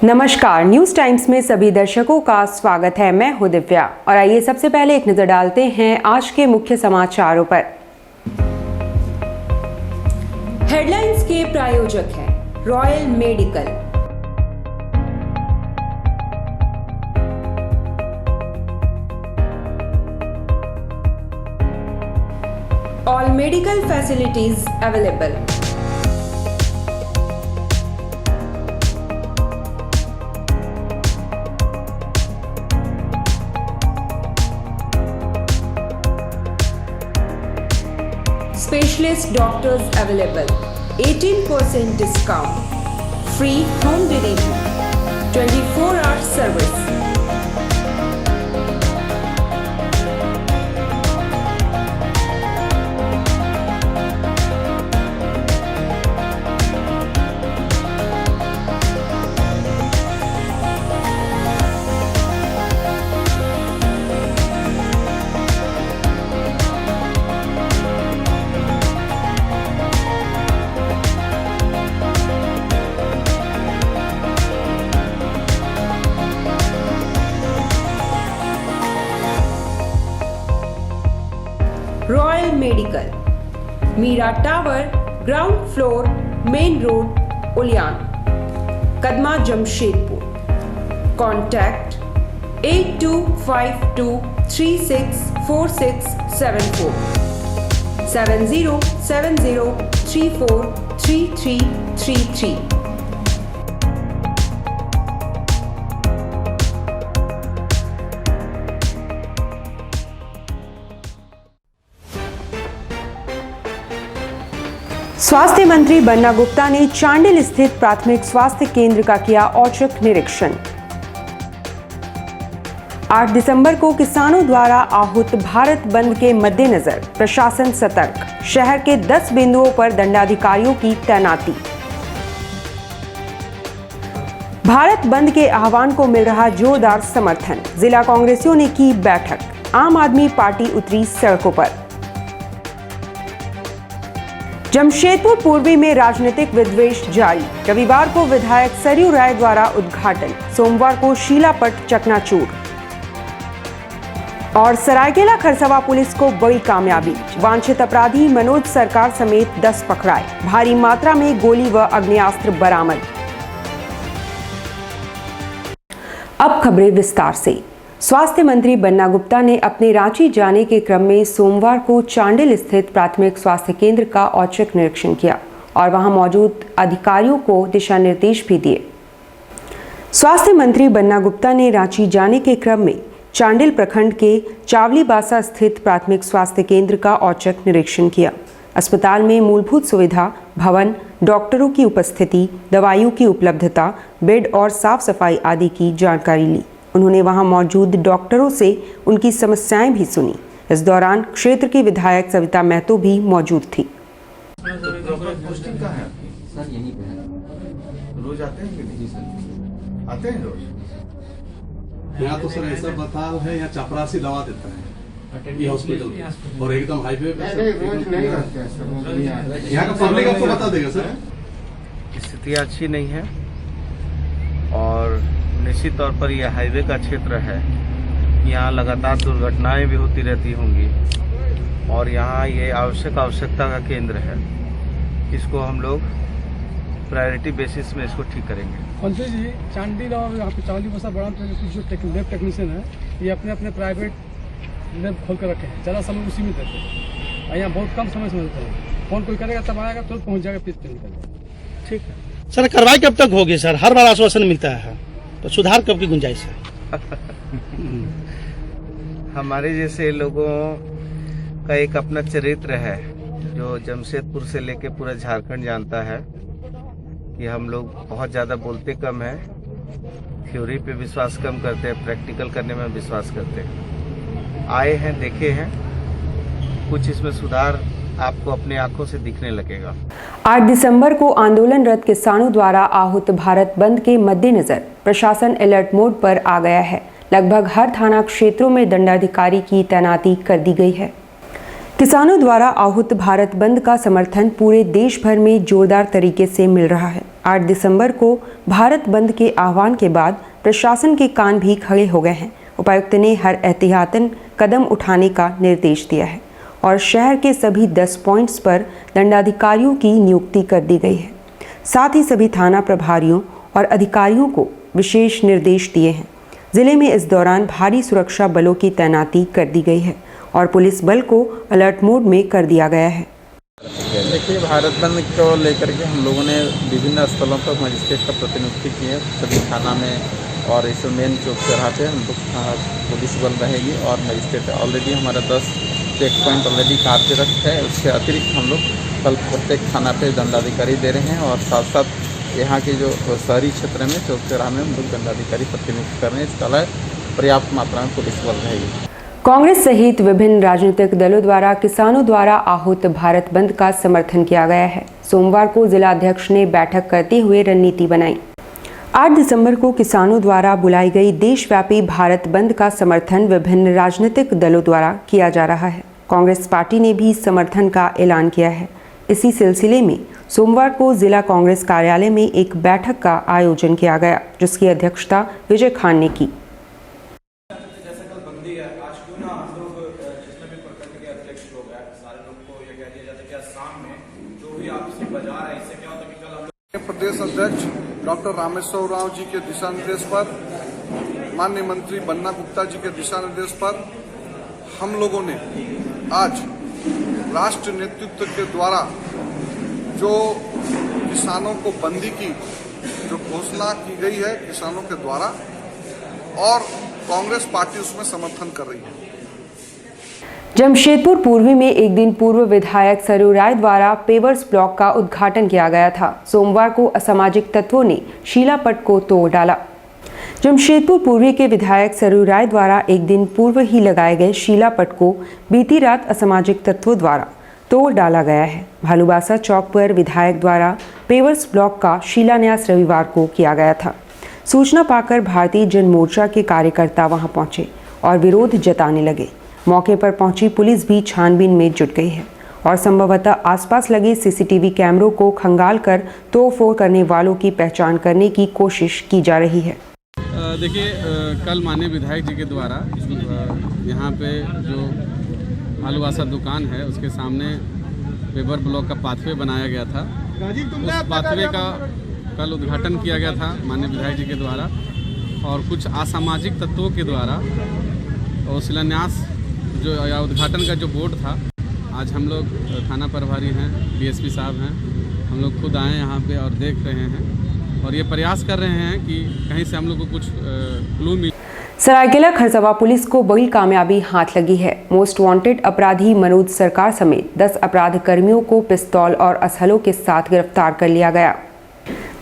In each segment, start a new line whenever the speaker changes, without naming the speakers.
नमस्कार, news times में सभी दर्शकों का स्वागत है। मैं हूं दिव्या और आइए सबसे पहले एक नजर डालते हैं आज के मुख्य समाचारों पर। हेडलाइंस के प्रायोजक हैं royal medical. All medical facilities available. Specialist doctors available. 18% discount. Free home delivery. 24-hour service. Royal medical, Meera tower, ground floor, main road, Uliyan, Kadma, Jamshedpur. Contact 8252364674 7070343333। स्वास्थ्य मंत्री बन्ना गुप्ता ने चांडिल स्थित प्राथमिक स्वास्थ्य केंद्र का किया औचक निरीक्षण। 8 दिसंबर को किसानों द्वारा आहूत भारत बंद के मद्देनजर प्रशासन सतर्क, शहर के 10 बिंदुओं पर दंडाधिकारियों की तैनाती। भारत बंद के आह्वान को मिल रहा जोरदार समर्थन, जिला कांग्रेसियों ने की बैठक, आम आदमी पार्टी उतरी सड़कों पर। जमशेदपुर पूर्वी में राजनीतिक विद्वेष जारी, रविवार को विधायक सरयू राय द्वारा उद्घाटन, सोमवार को शीलापट चकनाचूर। और सरायकेला खरसवा पुलिस को बड़ी कामयाबी, वांछित अपराधी मनोज सरकार समेत 10 पकड़ाए, भारी मात्रा में गोली व आग्नेयास्त्र बरामद। अब खबरें विस्तार से। स्वास्थ्य मंत्री बन्ना गुप्ता ने अपने रांची जाने के क्रम में सोमवार को चांडिल स्थित प्राथमिक स्वास्थ्य केंद्र का औचक निरीक्षण किया और वहां मौजूद अधिकारियों को दिशा निर्देश भी दिए। स्वास्थ्य मंत्री बन्ना गुप्ता ने रांची जाने के क्रम में चांडिल प्रखंड के चावलीबासा स्थित प्राथमिक स्वास्थ्य केंद्र का औचक निरीक्षण किया। अस्पताल में मूलभूत सुविधा, भवन, डॉक्टरों की उपस्थिति, दवाइयों की उपलब्धता, बेड और साफ सफाई आदि की जानकारी ली। उन्होंने वहां मौजूद डॉक्टरों से उनकी समस्याएं भी सुनी। इस दौरान क्षेत्र की विधायक सविता महतो भी मौजूद थी।
पोस्टिंग कहाँ है? सर यहीं पे है। रोज आते हैं कि नहीं? सर आते हैं रोज।
यहाँ तो सर ऐसा बताल है, यहाँ चपरासी दवा देता है ये हॉस्पिटल और एकदम हाईवे पे।
रोज नहीं आते हैं सर।
यहाँ का पब्लिक आपको बता देगा सर।
स्थिति अच्छी नहीं है और निश्चित तौर पर यह हाईवे का क्षेत्र है। यहाँ लगातार दुर्घटनाएं भी होती रहती होंगी और यहाँ ये आवश्यकता का केंद्र है। इसको हम लोग प्रायोरिटी बेसिस में इसको ठीक करेंगे।
मंत्री जी, चांडिल और यहाँ पे चावलीबासा बड़ा जो लैब टेक्नीशियन है, ये अपने अपने प्राइवेट लैब खोल कर रखे हैं, ज़्यादा समय उसी में देते हैं। यहाँ बहुत कम समय से मिलता है, फोन कोई करेगा तब आएगा, तुरंत पहुँच जाएगा, फिर निकल जाएगा। ठीक है
सर, कार्रवाई कब तक होगी सर? हर बार आश्वासन मिलता है, तो सुधार कब की गुंजाइश है?
हमारे जैसे लोगों का एक अपना चरित्र है जो जमशेदपुर से लेके पूरा झारखंड जानता है कि हम लोग बहुत ज़्यादा बोलते कम हैं, थ्योरी पे विश्वास कम करते हैं, प्रैक्टिकल करने में विश्वास करते हैं। आए हैं, देखे हैं, कुछ इसमें सुधार आपको अपनी आंखों से दिखने लगेगा।
8 दिसंबर को आंदोलनरत किसानों द्वारा आहूत भारत बंद के मद्देनजर प्रशासन अलर्ट मोड पर आ गया है। लगभग हर थाना क्षेत्रों में दंडाधिकारी की तैनाती कर दी गई है। किसानों द्वारा आहूत भारत बंद का समर्थन पूरे देश भर में जोरदार तरीके से मिल रहा है। 8 दिसंबर को भारत बंद के आह्वान के बाद प्रशासन के कान भी खड़े हो गए हैं। उपायुक्त ने हर एहतियातन कदम उठाने का निर्देश दिया है और शहर के सभी 10 पॉइंट्स पर दंडाधिकारियों की नियुक्ति कर दी गई है। साथ ही सभी थाना प्रभारियों और अधिकारियों को विशेष निर्देश दिए हैं। जिले में इस दौरान भारी सुरक्षा बलों की तैनाती कर दी गई है और पुलिस बल को अलर्ट मोड में कर दिया गया है।
देखिए, भारत बंद को लेकर के हम लोगों ने विभिन्न स्थलों पर मजिस्ट्रेट का प्रतिनियुक्ति की है। सभी थाना में और इस मेन चौक चौराहा पे हम लोग पुलिस बल रहेगी और मजिस्ट्रेट ऑलरेडी हमारा 10 चेक पॉइंट ऑलरेडी कार्यरत है। उसके अतिरिक्त हम लोग कल प्रत्येक थाना पे दंडाधिकारी दे रहे हैं और साथ साथ यहाँ के जो शहरी क्षेत्र में चौक चौराहा में हम लोग दंडाधिकारी प्रतिनियुक्त कर रहे हैं। इसका पर्याप्त मात्रा में पुलिस बल रहेगी।
कांग्रेस सहित विभिन्न राजनीतिक दलों द्वारा किसानों द्वारा आहूत भारत बंद का समर्थन किया गया है। सोमवार को जिला अध्यक्ष ने बैठक करते हुए रणनीति बनाई। 8 दिसंबर को किसानों द्वारा बुलाई गई देशव्यापी भारत बंद का समर्थन विभिन्न राजनीतिक दलों द्वारा किया जा रहा है। कांग्रेस पार्टी ने भी समर्थन का ऐलान किया है। इसी सिलसिले में सोमवार को जिला कांग्रेस कार्यालय में एक बैठक का आयोजन किया गया, जिसकी अध्यक्षता विजय खान ने की।
प्रदेश अध्यक्ष डॉक्टर रामेश्वर राव जी के दिशा निर्देश पर, माननीय मंत्री बन्ना गुप्ता जी के दिशा निर्देश पर हम लोगों ने आज राष्ट्र नेतृत्व के द्वारा जो किसानों को बंदी की जो घोषणा की गई है किसानों के द्वारा, और कांग्रेस पार्टी उसमें समर्थन कर रही है।
जमशेदपुर पूर्वी में एक दिन पूर्व विधायक सरयू राय द्वारा पेवर्स ब्लॉक का उद्घाटन किया गया था। सोमवार को असामाजिक तत्वों ने शिलापट को तोड़ डाला। जमशेदपुर पूर्वी के विधायक सरयू राय द्वारा एक दिन पूर्व ही लगाए गए शिलापट को बीती रात असामाजिक तत्वों द्वारा तोड़ डाला गया है। भालूबासा चौक पर विधायक द्वारा पेवर्स ब्लॉक का शिलान्यास रविवार को किया गया था। सूचना पाकर भारतीय जन मोर्चा के कार्यकर्ता वहां पहुंचे और विरोध जताने लगे। मौके पर पहुंची पुलिस भी छानबीन में जुट गई है और संभवतः आसपास लगे सीसीटीवी कैमरों को खंगाल कर तोड़फोड़ करने वालों की पहचान करने की कोशिश की जा रही है।
देखिए, कल माननीय विधायक जी के द्वारा यहाँ पे जो भालूबासा दुकान है उसके सामने पेवर ब्लॉक का पाथवे बनाया गया था। उस पाथवे का कल उद्घाटन किया गया था माननीय विधायक जी के द्वारा, और कुछ असामाजिक तत्वों के द्वारा और शिलान्यास जो या उद्घाटन का जो बोर्ड था, आज हम लोग थाना प्रभारी हैं, डीएसपी साहब हैं, हम लोग खुद आए यहाँ पे और देख रहे हैं और ये प्रयास कर रहे हैं कि कहीं से हम लोग को कुछ क्लू मिले।
सरायकेला खरसवा पुलिस को बड़ी कामयाबी हाथ लगी है। मोस्ट वांटेड अपराधी मनोज सरकार समेत 10 अपराध कर्मियों को पिस्तौल और असहलों के साथ गिरफ्तार कर लिया गया।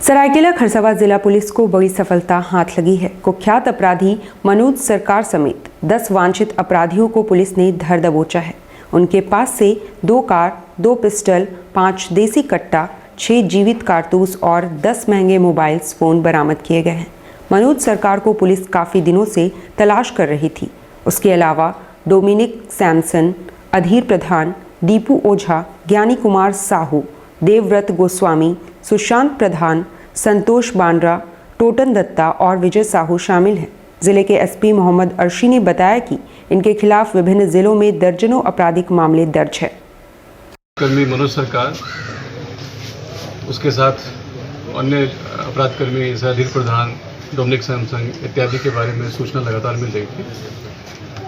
सरायकेला खरसवा जिला पुलिस को बड़ी सफलता हाथ लगी है। कुख्यात अपराधी मनोज सरकार समेत 10 वांछित अपराधियों को पुलिस ने धर दबोचा है। उनके पास से 2 कार, 2 पिस्टल, 5 देसी कट्टा, 6 जीवित कारतूस और 10 महंगे मोबाइल फोन बरामद किए गए हैं। मनोज सरकार को पुलिस काफ़ी दिनों से तलाश कर रही थी। उसके अलावा डोमिनिक सैमसन, अधीर प्रधान, दीपू ओझा, ज्ञानी कुमार साहू, देवव्रत गोस्वामी, सुशांत प्रधान, संतोष बांड्रा, टोटन दत्ता और विजय साहू शामिल हैं। जिले के एसपी मोहम्मद अर्शी ने बताया कि इनके खिलाफ विभिन्न जिलों में दर्जनों आपराधिक मामले दर्ज है।
कर्मी मनोज सरकार, उसके साथ अन्य अपराध कर्मी जैसे अधीर प्रधान, डोमिनिक सैमसन इत्यादि के बारे में सूचना लगातार मिल रही थी।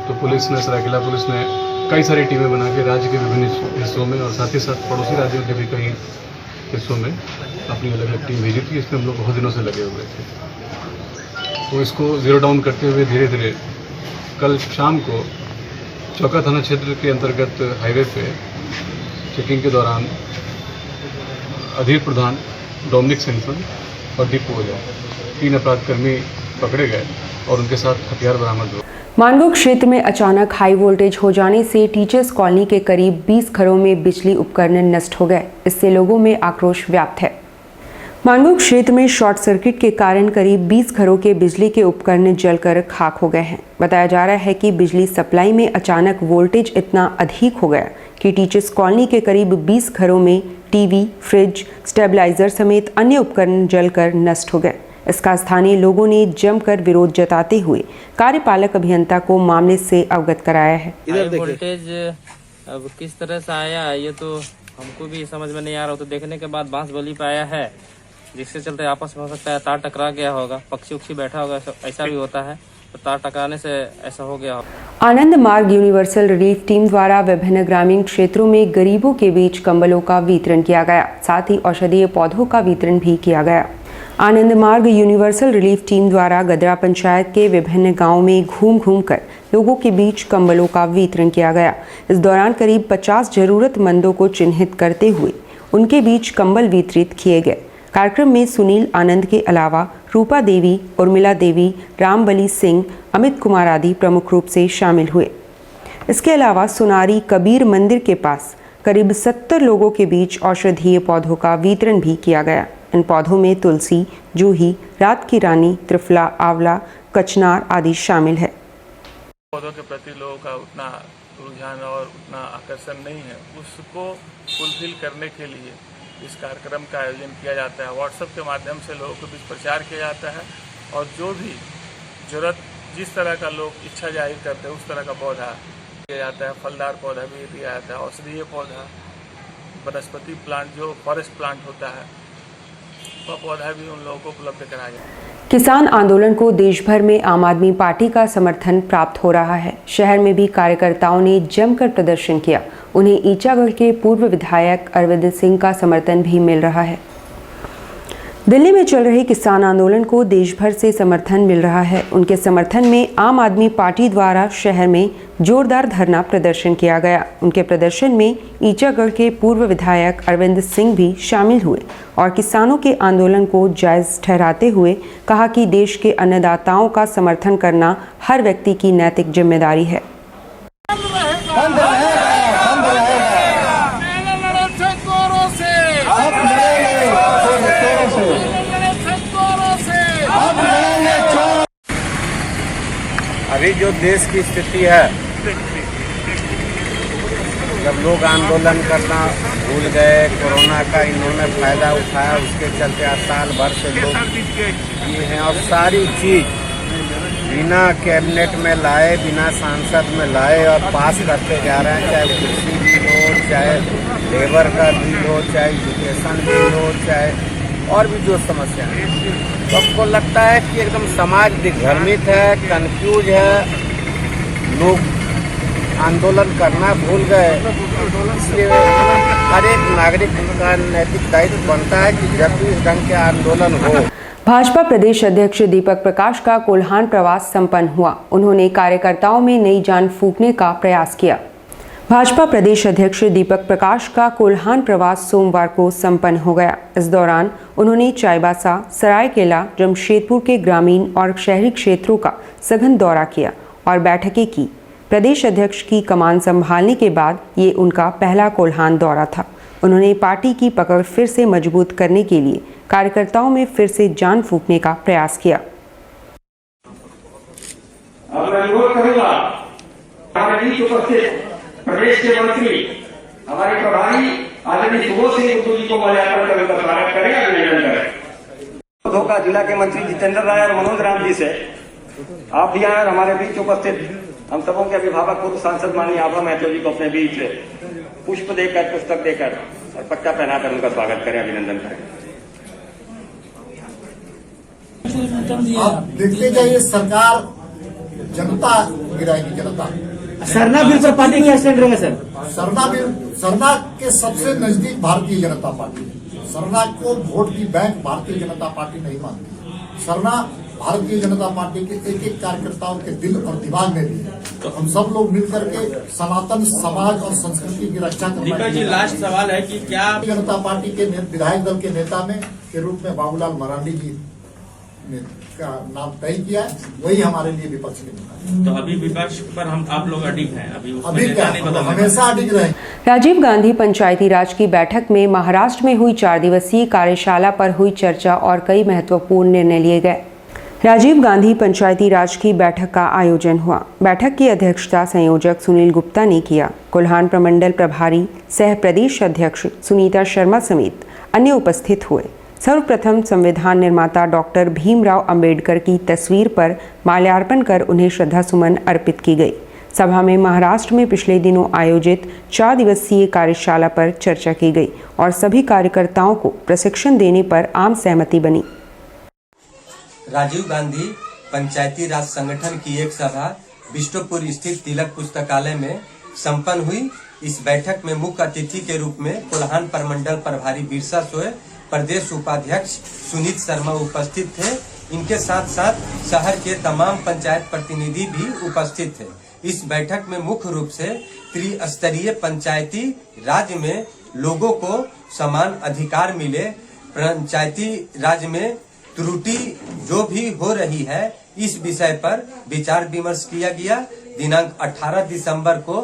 तो पुलिस ने, सरायकेला पुलिस ने कई सारी टीमें बना के राज्य के विभिन्न हिस्सों में और साथ ही साथ पड़ोसी राज्यों के भी कई हिस्सों में अपनी अलग अलग टीम भेजी थी। इसमें हम लोग बहुत दिनों से लगे हुए थे। तो इसको जीरो डाउन करते हुए धीरे धीरे कल शाम को चौका थाना क्षेत्र के अंतर्गत हाईवे पे चेकिंग के दौरान अधीर प्रधान, डोमिनिक सैमसन और दीपू ओझा 3 अपराध कर्मी पकड़े गए और उनके साथ हथियार बरामद हुए।
मानगो क्षेत्र में अचानक हाई वोल्टेज हो जाने से टीचर्स कॉलोनी के करीब 20 घरों में बिजली उपकरण नष्ट हो गए। इससे लोगों में आक्रोश व्याप्त है। मानगो क्षेत्र में शॉर्ट सर्किट के कारण करीब 20 घरों के बिजली के उपकरण जलकर खाक हो गए हैं। बताया जा रहा है कि बिजली सप्लाई में अचानक वोल्टेज इतना अधिक हो गया
इधर
वोल्टेज अब किस तरह से आया ये तो हमको भी समझ में नहीं आ रहा। तो देखने के बाद बांस बली पाया है, जिसके चलते आपस में हो सकता है तार टकरा गया होगा, पक्षी उक्षी बैठा होगा, ऐसा भी होता है। तो तार टकराने से ऐसा हो गया होगा।
आनंद मार्ग यूनिवर्सल रिलीफ टीम द्वारा विभिन्न ग्रामीण क्षेत्रों में गरीबों के बीच कंबलों का वितरण किया गया, साथ ही औषधीय पौधों का वितरण भी किया गया। आनंद मार्ग यूनिवर्सल रिलीफ टीम द्वारा गदरा पंचायत के विभिन्न गांवों में घूम कर लोगों के बीच कंबलों का वितरण किया गया। इस दौरान करीब 50 जरूरतमंदों को चिन्हित करते हुए उनके बीच कंबल वितरित किए गए। कार्यक्रम में सुनील आनंद के अलावा रूपा देवी, उर्मिला देवी, रामबली सिंह, अमित कुमार आदि प्रमुख रूप से शामिल हुए। इसके अलावा सुनारी कबीर मंदिर के पास करीब 70 लोगों के बीच औषधीय पौधों का वितरण भी किया गया। इन पौधों में तुलसी, जूही, रात की रानी, त्रिफला, आंवला, कचनार आदि शामिल है।
पौधों के प्रति लोगों का उतना रुझान और उतना आकर्षण नहीं है, उसको फुलफिल करने के लिए इस कार्यक्रम का आयोजन किया जाता है। व्हाट्सएप के माध्यम से लोगों के बीच प्रचार किया जाता है और जो भी जरूरत जिस तरह का लोग इच्छा जाहिर करते हैं उस तरह का पौधा दिया जाता है। फलदार पौधा भी दिया जाता है, औषधीय पौधा, वनस्पति प्लांट जो फॉरेस्ट प्लांट होता है वह पौधा भी उन लोगों को उपलब्ध कराया जाता है।
किसान आंदोलन को देश भर में आम आदमी पार्टी का समर्थन प्राप्त हो रहा है। शहर में भी कार्यकर्ताओं ने जमकर प्रदर्शन किया। उन्हें ईचागढ़ के पूर्व विधायक अरविंद सिंह का समर्थन भी मिल रहा है। दिल्ली में चल रहे किसान आंदोलन को देश भर से समर्थन मिल रहा है। उनके समर्थन में आम आदमी पार्टी द्वारा शहर में जोरदार धरना प्रदर्शन किया गया। उनके प्रदर्शन में ईचागढ़ के पूर्व विधायक अरविंद सिंह भी शामिल हुए और किसानों के आंदोलन को जायज ठहराते हुए कहा कि देश के अन्नदाताओं का समर्थन करना हर व्यक्ति की नैतिक जिम्मेदारी है।
अभी जो देश की स्थिति है, जब लोग आंदोलन करना भूल गए, कोरोना का इन्होंने फायदा उठाया, उसके चलते आज साल भर से लोग ये हैं और सारी चीज बिना कैबिनेट में लाए, बिना सांसद में लाए और पास करते जा रहे हैं। चाहे कृषि बिल हो, चाहे लेबर का बिल हो, चाहे एजुकेशन बिल हो, चाहे और भी जो समस्या है। सबको लगता है कि एकदम समाज दिग्भ्रमित है, कंफ्यूज है, लोग आंदोलन करना भूल गए। इसलिए हर एक नागरिक का नैतिक दायित्व बनता है कि जब भी इस ढंग के आंदोलन हो।
भाजपा प्रदेश अध्यक्ष दीपक प्रकाश का कोल्हान प्रवास संपन्न हुआ। उन्होंने कार्यकर्ताओं में नई जान फूंकने का प्रयास किया। भाजपा प्रदेश अध्यक्ष दीपक प्रकाश का कोल्हान प्रवास सोमवार को संपन्न हो गया। इस दौरान उन्होंने चाईबासा, सरायकेला, जमशेदपुर के ग्रामीण और शहरी क्षेत्रों का सघन दौरा किया और बैठकें की। प्रदेश अध्यक्ष की कमान संभालने के बाद ये उनका पहला कोल्हान दौरा था। उन्होंने पार्टी की पकड़ फिर से मजबूत करने के लिए कार्यकर्ताओं में फिर से जान फूंकने का प्रयास किया।
प्रदेश के मंत्री हमारे प्रभारी आदरणीय सुबोध सिंह गुप्ता जी को माल्यार्पण कर उनका स्वागत करें, अभिनंदन करें। धोखा जिला के मंत्री जितेंद्र राय और मनोज राम जी से आप भी आए और हमारे बीच उपस्थित हम सबों के अभिभावक पूर्व सांसद माननीय आभा महतो जी को अपने बीच पुष्प देकर, पुस्तक देकर और पट्टा पहनाकर उनका स्वागत करें, अभिनंदन करें।
आप देखते जाइए, सरकार जनता गिराएगी, जनता।
सरना बिल पर पार्टी क्या स्टैंड रहेगा सर?
सरना के सबसे नजदीक भारतीय जनता पार्टी है। सरना को वोट की बैंक भारतीय जनता पार्टी नहीं मानती। सरना भारतीय जनता पार्टी के एक एक कार्यकर्ताओं के दिल और दिमाग में भी है। तो हम सब लोग मिलकर के सनातन समाज और संस्कृति की रक्षा करना।
जी लास्ट सवाल है कि क्या
जनता पार्टी के विधायक दल के नेता में के रूप में बाबूलाल मरांडी जी ने का नाम तय किया है, वही हमारे लिए विपक्ष के नेता।
तो अभी विपक्ष पर हम आप लोग अडिग हैं,
अभी क्या हमेशा अडिग रहे।
राजीव गांधी पंचायती राज की बैठक में महाराष्ट्र में हुई 4 दिवसीय कार्यशाला पर हुई चर्चा और कई महत्वपूर्ण निर्णय लिए गए। राजीव गांधी पंचायती राज की बैठक का आयोजन हुआ। बैठक की अध्यक्षता संयोजक सुनील गुप्ता ने किया। कोल्हान प्रमंडल प्रभारी सह प्रदेश अध्यक्ष सुनीता शर्मा समेत अन्य उपस्थित हुए। सर्वप्रथम संविधान निर्माता डॉक्टर भीमराव अंबेडकर की तस्वीर पर माल्यार्पण कर उन्हें श्रद्धासुमन अर्पित की गई। सभा में महाराष्ट्र में पिछले दिनों आयोजित 4 दिवसीय कार्यशाला पर चर्चा की गई और सभी कार्यकर्ताओं को प्रशिक्षण देने पर आम सहमति बनी।
राजीव गांधी पंचायती राज संगठन की एक सभा बिष्टुपुर स्थित तिलक पुस्तकालय में संपन्न हुई। इस बैठक में मुख्य अतिथि के रूप में कोल्हान प्रमंडल प्रभारी बिरसा सोय, प्रदेश उपाध्यक्ष सुनीत शर्मा उपस्थित थे। इनके साथ साथ शहर के तमाम पंचायत प्रतिनिधि भी उपस्थित थे। इस बैठक में मुख्य रूप से त्रिस्तरीय पंचायती राज में लोगों को समान अधिकार मिले, पंचायती राज में त्रुटि जो भी हो रही है इस विषय पर विचार विमर्श किया गया। दिनांक 18 दिसंबर को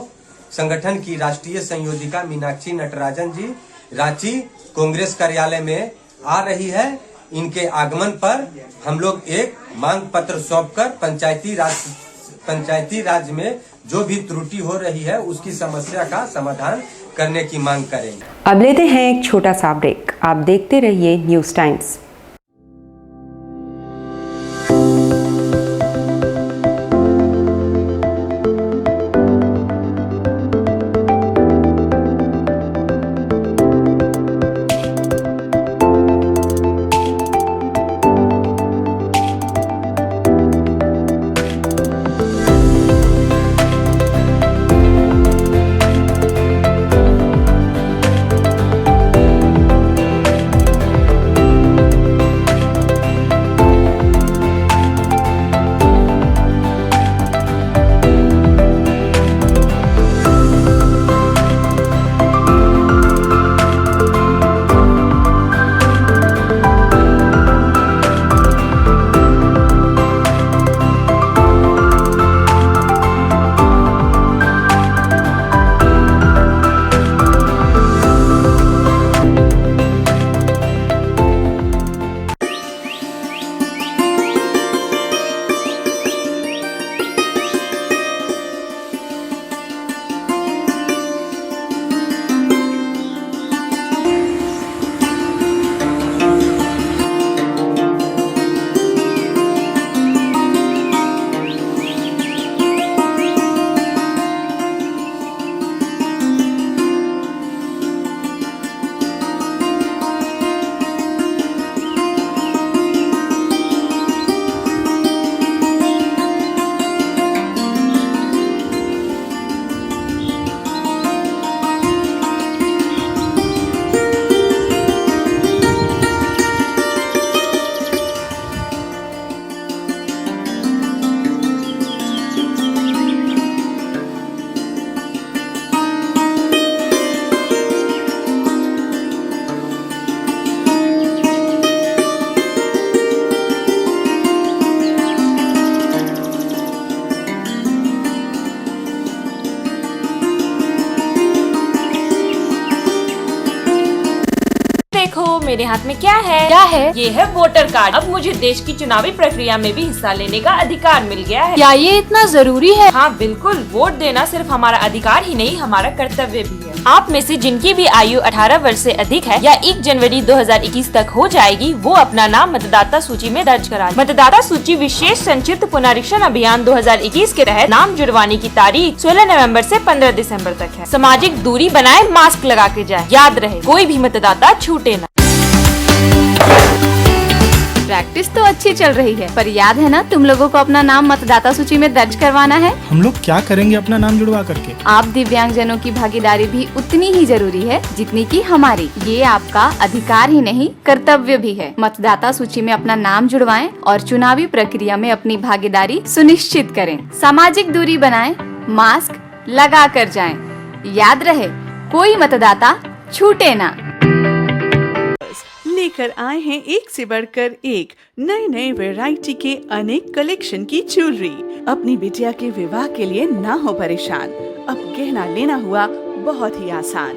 संगठन की राष्ट्रीय संयोजिका मीनाक्षी नटराजन जी रांची कांग्रेस कार्यालय में आ रही है। इनके आगमन पर हम लोग एक मांग पत्र सौंपकर पंचायती राज में जो भी त्रुटि हो रही है उसकी समस्या का समाधान करने की मांग करेंगे।
अब लेते हैं एक छोटा सा ब्रेक। आप देखते रहिए न्यूज़ टाइम्स।
मेरे हाथ में क्या है? ये है वोटर कार्ड। अब मुझे देश की चुनावी प्रक्रिया में भी हिस्सा लेने का अधिकार मिल गया है।
क्या ये इतना जरूरी है?
हाँ बिल्कुल, वोट देना सिर्फ हमारा अधिकार ही नहीं हमारा कर्तव्य भी है। आप में से जिनकी भी आयु 18 वर्ष से अधिक है या 1 जनवरी 2021 तक हो जाएगी, वो अपना नाम मतदाता सूची में दर्ज करा। मतदाता सूची विशेष संक्षिप्त पुनरीक्षण अभियान 2021 के तहत नाम जुड़वाने की तारीख 16 नवंबर से 15 दिसंबर तक है। सामाजिक दूरी बनाए, मास्क लगा के जाए। याद रहे, कोई भी मतदाता छूटे न।
प्रैक्टिस तो अच्छी चल रही है, पर याद है ना तुम लोगों को अपना नाम मतदाता सूची में दर्ज करवाना है।
हम लोग क्या करेंगे अपना नाम जुड़वा करके?
आप दिव्यांगजनों की भागीदारी भी उतनी ही जरूरी है जितनी की हमारी। ये आपका अधिकार ही नहीं कर्तव्य भी है। मतदाता सूची में अपना नाम जुड़वाएं और चुनावी प्रक्रिया में अपनी भागीदारी सुनिश्चित करें। सामाजिक दूरी बनाएं, मास्क लगा कर जाएं। याद रहे, कोई मतदाता छूटे ना।
लेकर आए हैं एक से बढ़कर एक नए नए वैरायटी के अनेक कलेक्शन की ज्वेलरी। अपनी बिटिया के विवाह के लिए ना हो परेशान, अब गहना लेना हुआ बहुत ही आसान।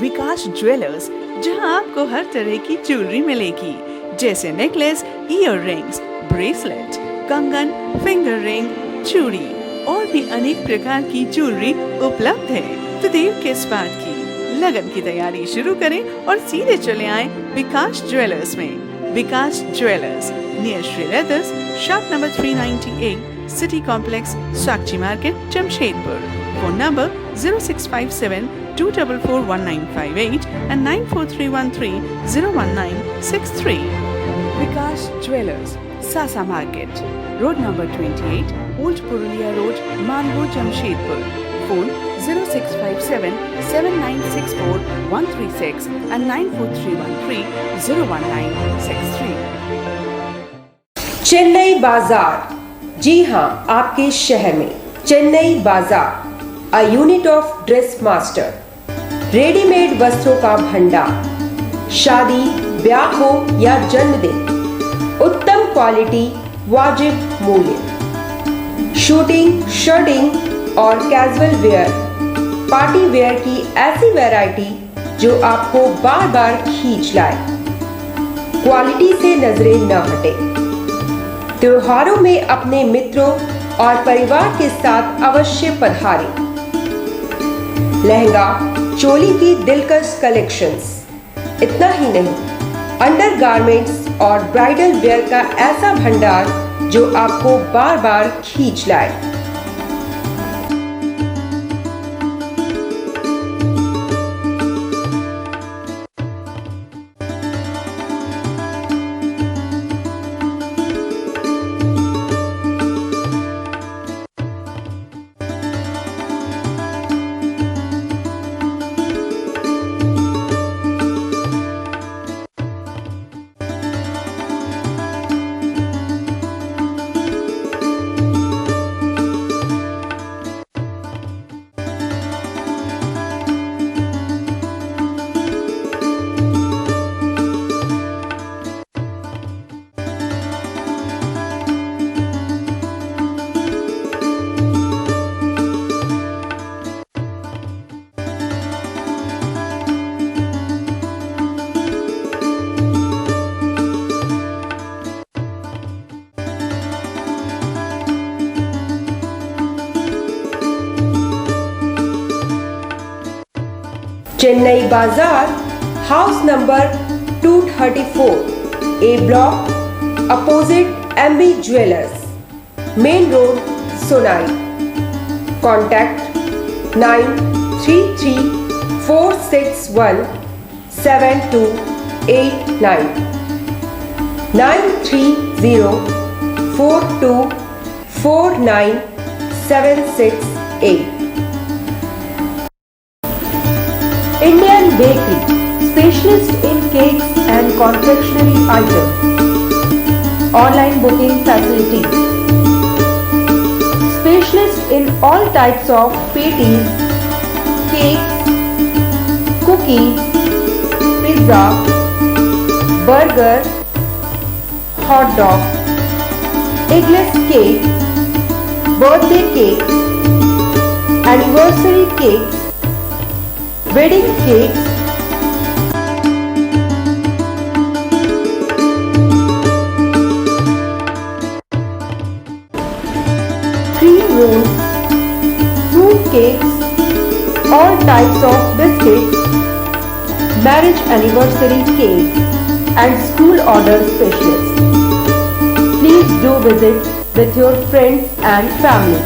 विकास ज्वेलर्स, जहां आपको हर तरह की ज्वेलरी मिलेगी, जैसे नेकलेस, ईयर रिंग्स, ब्रेसलेट, कंगन, फिंगर रिंग, चूड़ी और भी अनेक प्रकार की ज्वेलरी उपलब्ध है। तो देर किस बात की, लगन की तैयारी शुरू करें और सीधे चले आए विकास ज्वेलर्स में। Vikas jewellers near Shri leathers, shop number 398, city complex, Sakshi market, Jamshedpur. Phone number 0657 244 1958 and 94313 01963। Vikas jewellers, Sasa market, road number 28, old Purulia road, Malgo, Jamshedpur. Phone 0657 7964 136 and 94313 01963।
Chennai Bazaar, जी हां, आपके शहर में Chennai Bazaar, a unit of dress master, readymade वस्त्रों का भंडार। शादी, ब्याह हो या जन्मदिन, उत्तम क्वालिटी, वाजिब मूल्य। शूटिंग, शर्टिंग और कैजुअल वेयर, पार्टी वेयर की ऐसी वैरायटी जो आपको बार बार खींच लाए। क्वालिटी से नजरें न हटे। त्योहारों में अपने मित्रों और परिवार के साथ अवश्य पधारें। लहंगा, चोली की दिलकश कलेक्शंस। इतना ही नहीं, अंडरगारमेंट्स और ब्राइडल वेयर का ऐसा भंडार जो आपको बार बार खींच लाए। Chennai Bazaar, house number 234, A block, opposite MB jewellers, main road, Sonai. Contact 9304617289 9304249768। Indian Bakery, specialist in cakes and confectionery items. Online booking facilities. Specialist in all types of patties, cakes, cookies, pizza, burger, hot dog, eggless cake, birthday cake, anniversary cakes, wedding cakes, cream rolls, fruit cakes, all types of biscuits, marriage anniversary cake and school order specialists. Please do visit with your friends and family.